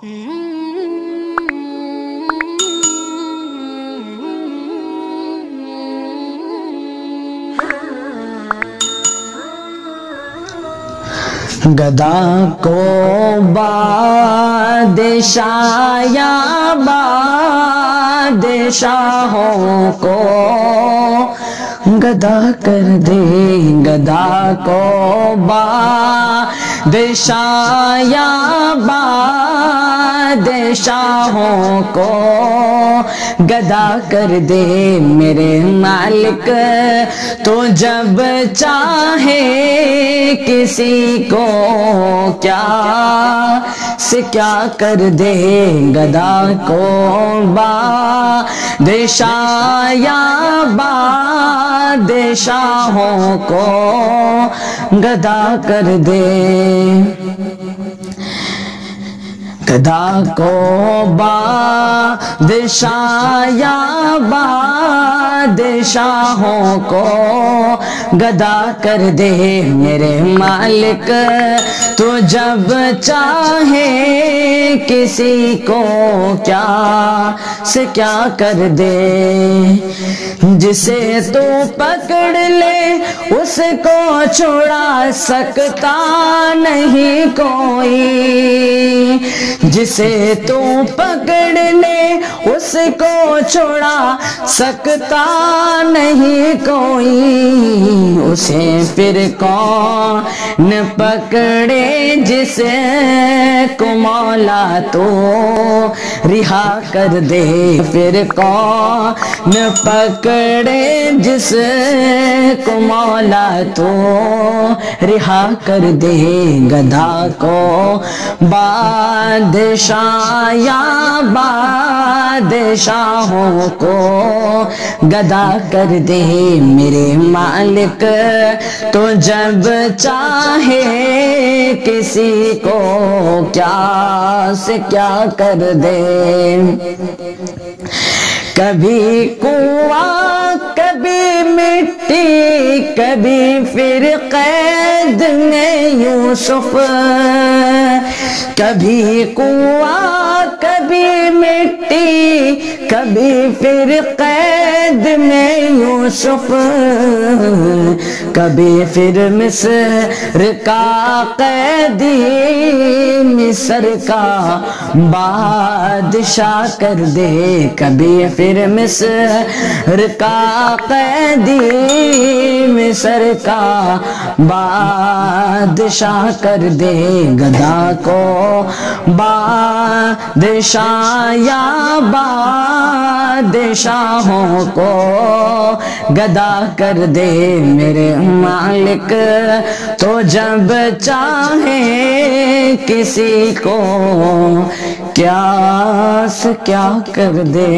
گدا کو بادشاہ یا بادشاہوں کو گدا کر دے، گدا کو بادشاہ یا بادشاہوں کو گدا کر دے میرے مالک، تو جب چاہے کسی کو کیا سے کیا کر دے، گدا کو بادشاہ یا بادشاہوں کو گدا کر دے، گدا کو بادشاہ یا بادشاہوں کو گدا کر دے میرے مالک، تو جب چاہے کسی کو کیا سے کیا کر دے، جسے تو پکڑ لے اس کو چھڑا سکتا نہیں کوئی، جسے تو پکڑ لے اس کو چھڑا سکتا نہیں کوئی، اسے پھر کون پکڑے جسے کو مولا تو رہا کر دے، پھر کون پکڑے جسے کو مولا تو رہا کر دے، گدھا کو بادشاہ یا بادشاہوں کو گدا کر دے میرے مالک، تو جب چاہے کسی کو کیا سے کیا کر دے، کبھی کنواں کبھی مٹی کبھی پھر قید میں یوسف، کبھی کنواں کبھی مٹی کبھی پھر قید میں یوسف، کبھی پھر مصر کا قیدی مصر کا بادشاہ کر دے، کبھی پھر مصر کا قیدی مصر کا بادشاہ کر دے، گدھا کو بادشاہ یا بادشاہوں کو گدا کر دے میرے مالک، تو جب چاہے کسی کو کیا سے کیا کر دے۔